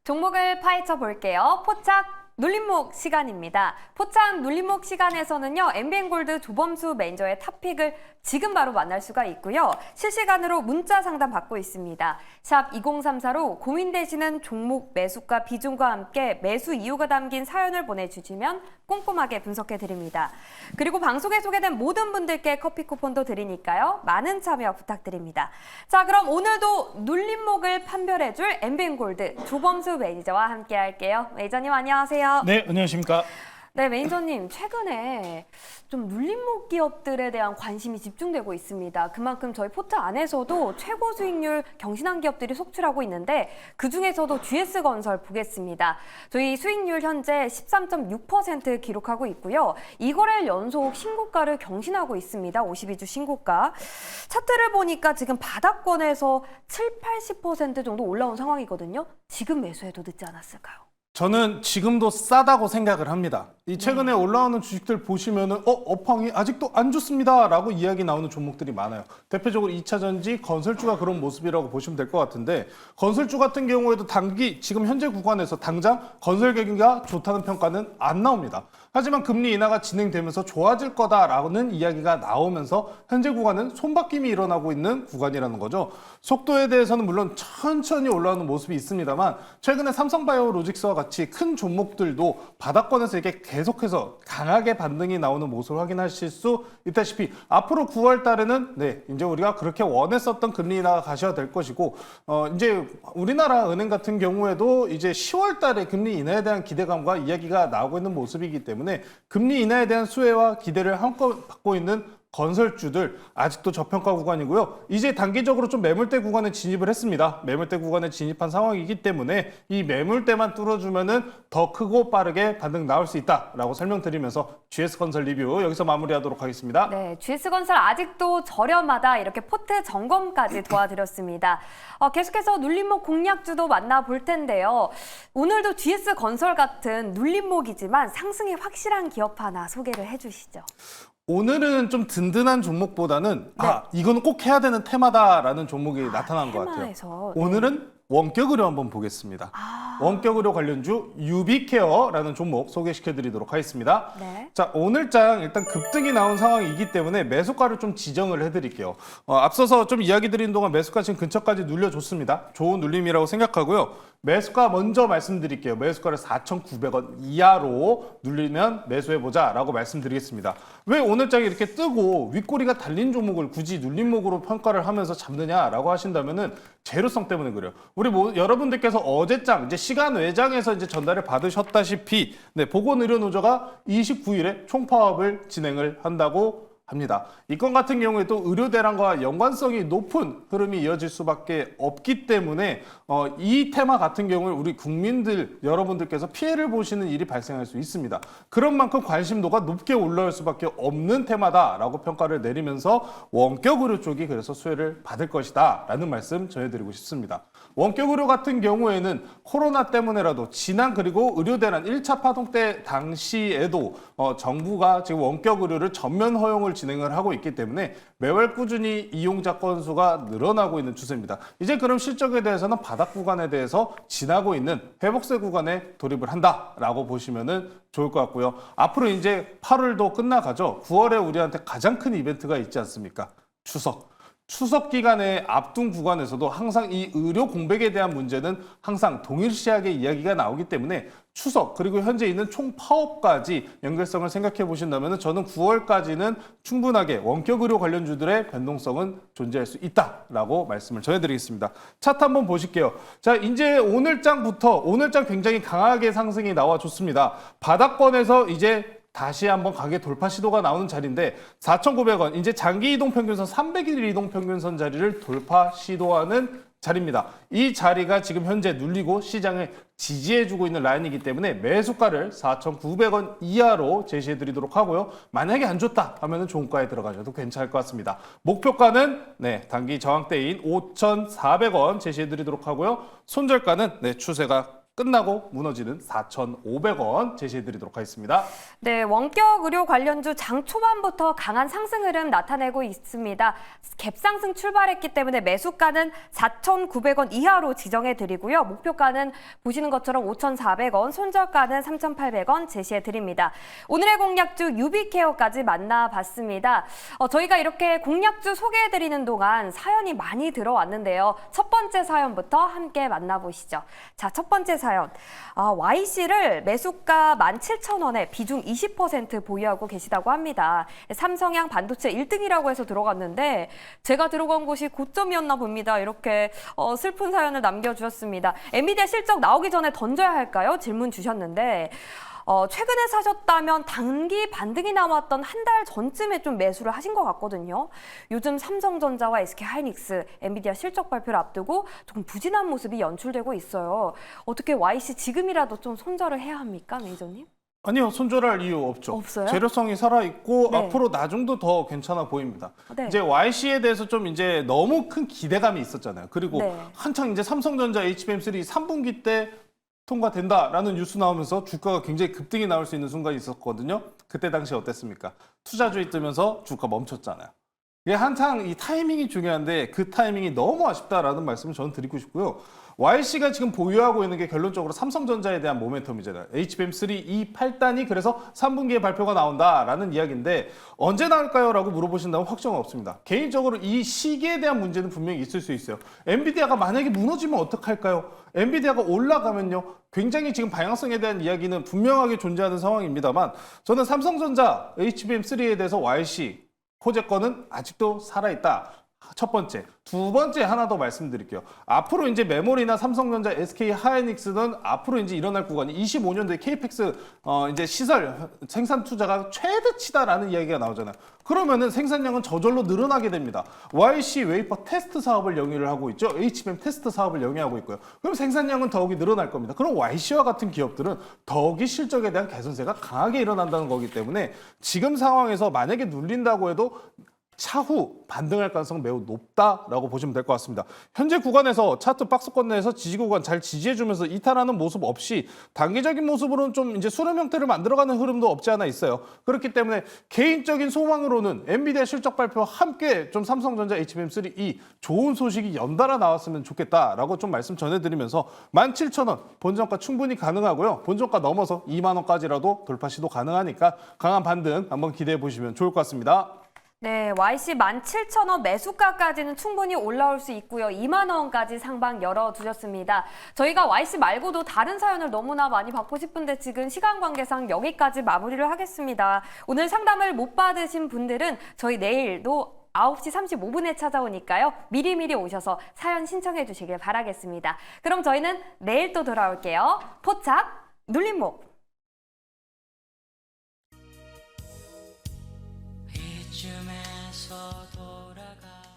종목을 파헤쳐 볼게요. 포착 눌림목 시간입니다. 포착 눌림목 시간에서는요, 엠비엔골드 조범수 매니저의 탑픽을 지금 바로 만날 수가 있고요. 실시간으로 문자 상담 받고 있습니다. 샵 2034로 고민되시는 종목 매수가 비중과 함께 매수 이유가 담긴 사연을 보내주시면 꼼꼼하게 분석해 드립니다. 그리고 방송에 소개된 모든 분들께 커피 쿠폰도 드리니까요. 많은 참여 부탁드립니다. 자, 그럼 오늘도 눌림목을 판별해줄 엠비엔골드 조범수 매니저와 함께 할게요. 매니저님 안녕하세요. 네, 안녕하십니까. 네, 매니저님 최근에 좀 눌림목 기업들에 대한 관심이 집중되고 있습니다. 그만큼 저희 포트 안에서도 최고 수익률 경신한 기업들이 속출하고 있는데 그중에서도 GS건설 보겠습니다. 저희 수익률 현재 13.6% 기록하고 있고요. 2거래일 연속 신고가를 경신하고 있습니다. 52주 신고가. 차트를 보니까 지금 바닥권에서 80% 정도 올라온 상황이거든요. 지금 매수해도 늦지 않았을까요? 저는 지금도 싸다고 생각을 합니다. 이 최근에 올라오는 주식들 보시면은 업황이 아직도 안 좋습니다 라고 이야기 나오는 종목들이 많아요. 대표적으로 2차전지, 건설주가 그런 모습이라고 보시면 될 것 같은데, 건설주 같은 경우에도 지금 현재 구간에서 당장 건설 경기가 좋다는 평가는 안 나옵니다. 하지만 금리 인하가 진행되면서 좋아질 거다라는 이야기가 나오면서 현재 구간은 손바뀜이 일어나고 있는 구간이라는 거죠. 속도에 대해서는 물론 천천히 올라오는 모습이 있습니다만, 최근에 삼성바이오로직스와 같이 큰 종목들도 바닥권에서 이렇게 계속해서 강하게 반등이 나오는 모습을 확인하실 수 있다시피, 앞으로 9월 달에는 이제 우리가 그렇게 원했었던 금리 인하가 가셔야 될 것이고, 이제 우리나라 은행 같은 경우에도 이제 10월 달에 금리 인하에 대한 기대감과 이야기가 나오고 있는 모습이기 때문에 금리 인하에 대한 수혜와 기대를 한껏 받고 있는 건설주들 아직도 저평가 구간이고요. 이제 단기적으로 좀 매물대 구간에 진입을 했습니다. 매물대 구간에 진입한 상황이기 때문에 이 매물대만 뚫어주면은 더 크고 빠르게 반등 나올 수 있다라고 설명드리면서 GS건설 리뷰 여기서 마무리하도록 하겠습니다. 네, GS건설 아직도 저렴하다 이렇게 포트 점검까지 도와드렸습니다. 계속해서 눌림목 공략주도 만나볼 텐데요. 오늘도 GS건설 같은 눌림목이지만 상승이 확실한 기업 하나 소개를 해주시죠. 오늘은 좀 든든한 종목보다는 이거는 꼭 해야 되는 테마다라는 종목이 나타난 것 같아요. 테마에서, 오늘은 원격 의료 한번 보겠습니다. 원격 의료 관련주 유비케어라는 종목 소개시켜드리도록 하겠습니다. 네. 자, 오늘장 일단 급등이 나온 상황이기 때문에 매수가를 좀 지정을 해드릴게요. 앞서서 좀 이야기 드린 동안 매수가 지금 근처까지 눌려줬습니다. 좋은 눌림이라고 생각하고요. 매수가 먼저 말씀드릴게요. 매수가를 4,900원 이하로 눌리면 매수해보자 라고 말씀드리겠습니다. 왜 오늘장이 이렇게 뜨고 윗꼬리가 달린 종목을 굳이 눌림목으로 평가를 하면서 잡느냐라고 하신다면은 재료성 때문에 그래요. 우리 여러분들께서 어제장 이제 시간 외장에서 이제 전달을 받으셨다시피 보건의료노조가 29일에 총파업을 진행을 한다고 합니다. 이 건 같은 경우에도 의료 대란과 연관성이 높은 흐름이 이어질 수밖에 없기 때문에 이 테마 같은 경우에 우리 국민들 여러분들께서 피해를 보시는 일이 발생할 수 있습니다. 그런 만큼 관심도가 높게 올라올 수밖에 없는 테마다라고 평가를 내리면서 원격 의료 쪽이 그래서 수혜를 받을 것이다라는 말씀 전해드리고 싶습니다. 원격 의료 같은 경우에는 코로나 때문에라도 지난 그리고 의료 대란 1차 파동 때 당시에도 정부가 지금 원격 의료를 전면 허용을 진행을 하고 있기 때문에 매월 꾸준히 이용자 건수가 늘어나고 있는 추세입니다. 이제 그럼 실적에 대해서는 바닥 구간에 대해서 지나고 있는 회복세 구간에 돌입을 한다라고 보시면은 좋을 것 같고요. 앞으로 이제 8월도 끝나가죠. 9월에 우리한테 가장 큰 이벤트가 있지 않습니까? 추석 기간에 앞둔 구간에서도 항상 이 의료 공백에 대한 문제는 항상 동일시하게 이야기가 나오기 때문에 추석 그리고 현재 있는 총파업까지 연결성을 생각해 보신다면 저는 9월까지는 충분하게 원격 의료 관련주들의 변동성은 존재할 수 있다라고 말씀을 전해드리겠습니다. 차트 한번 보실게요. 자, 이제 오늘장부터 오늘장 굉장히 강하게 상승이 나와줬습니다. 바닥권에서 이제 다시 한번 가게 돌파 시도가 나오는 자리인데 4,900원 이제 장기 이동 평균선 300일 이동 평균선 자리를 돌파 시도하는 자리입니다. 이 자리가 지금 현재 눌리고 시장을 지지해주고 있는 라인이기 때문에 매수가를 4,900원 이하로 제시해드리도록 하고요. 만약에 안 좋다 하면은 종가에 들어가셔도 괜찮을 것 같습니다. 목표가는 단기 저항대인 5,400원 제시해드리도록 하고요. 손절가는 추세가 끝나고 무너지는 4,500원 제시해드리도록 하겠습니다. 네, 원격 의료 관련주 장 초반부터 강한 상승 흐름 나타내고 있습니다. 갭상승 출발했기 때문에 매수가는 4,900원 이하로 지정해드리고요. 목표가는 보시는 것처럼 5,400원, 손절가는 3,800원 제시해드립니다. 오늘의 공략주 유비케어까지 만나봤습니다. 저희가 이렇게 공략주 소개해드리는 동안 사연이 많이 들어왔는데요. 첫 번째 사연부터 함께 만나보시죠. 자, 첫 번째 사연. YC를 매수가 17,000원에 비중 20% 보유하고 계시다고 합니다. 삼성양 반도체 1등이라고 해서 들어갔는데 제가 들어간 곳이 고점이었나 봅니다. 이렇게 슬픈 사연을 남겨주셨습니다. 엔비디아 실적 나오기 전에 던져야 할까요? 질문 주셨는데 최근에 사셨다면 단기 반등이 나왔던 한 달 전쯤에 좀 매수를 하신 것 같거든요. 요즘 삼성전자와 SK하이닉스, 엔비디아 실적 발표를 앞두고 조금 부진한 모습이 연출되고 있어요. 어떻게 YC 지금이라도 좀 손절을 해야 합니까, 매니저님? 아니요, 손절할 이유 없죠. 없어요? 재료성이 살아있고 네. 앞으로 나중도 더 괜찮아 보입니다. 네. 이제 YC에 대해서 좀 이제 너무 큰 기대감이 있었잖아요. 그리고 네. 한창 이제 삼성전자 HBM3 3분기 때 통과된다라는 뉴스 나오면서 주가가 굉장히 급등이 나올 수 있는 순간이 있었거든요. 그때 당시 어땠습니까? 투자주의 뜨면서 주가 멈췄잖아요. 이게 한창 이 타이밍이 중요한데 그 타이밍이 너무 아쉽다라는 말씀을 저는 드리고 싶고요. YC가 지금 보유하고 있는 게 결론적으로 삼성전자에 대한 모멘텀이잖아요. HBM3 이 8단이 그래서 3분기에 발표가 나온다라는 이야기인데 언제 나올까요? 라고 물어보신다면 확정은 없습니다. 개인적으로 이 시기에 대한 문제는 분명히 있을 수 있어요. 엔비디아가 만약에 무너지면 어떡할까요? 엔비디아가 올라가면요. 굉장히 지금 방향성에 대한 이야기는 분명하게 존재하는 상황입니다만 저는 삼성전자 HBM3에 대해서 YC 호재권은 아직도 살아있다. 첫 번째. 두 번째 하나 더 말씀드릴게요. 앞으로 이제 메모리나 삼성전자, SK 하이닉스는 앞으로 이제 일어날 구간이 25년도에 KPX 이제 시설 생산 투자가 최대치다라는 이야기가 나오잖아요. 그러면은 생산량은 저절로 늘어나게 됩니다. YC 웨이퍼 테스트 사업을 영위를 하고 있죠. HBM 테스트 사업을 영위하고 있고요. 그럼 생산량은 더욱이 늘어날 겁니다. 그럼 YC와 같은 기업들은 더욱이 실적에 대한 개선세가 강하게 일어난다는 거기 때문에 지금 상황에서 만약에 눌린다고 해도 차후 반등할 가능성은 매우 높다라고 보시면 될 것 같습니다. 현재 구간에서 차트 박스권 내에서 지지 구간 잘 지지해주면서 이탈하는 모습 없이 단기적인 모습으로는 좀 이제 수렴 형태를 만들어가는 흐름도 없지 않아 있어요. 그렇기 때문에 개인적인 소망으로는 엔비디아 실적 발표와 함께 좀 삼성전자 HBM3 이 좋은 소식이 연달아 나왔으면 좋겠다라고 좀 말씀 전해드리면서 17,000원 본전가 충분히 가능하고요. 본전가 넘어서 2만 원까지라도 돌파 시도 가능하니까 강한 반등 한번 기대해 보시면 좋을 것 같습니다. 네, YC 17,000원 매수가까지는 충분히 올라올 수 있고요. 2만 원까지 상방 열어두셨습니다. 저희가 YC 말고도 다른 사연을 너무나 많이 받고 싶은데 지금 시간 관계상 여기까지 마무리를 하겠습니다. 오늘 상담을 못 받으신 분들은 저희 내일도 9시 35분에 찾아오니까요. 미리미리 오셔서 사연 신청해 주시길 바라겠습니다. 그럼 저희는 내일 또 돌아올게요. 포착 눌림목. 이쯤에서 돌아가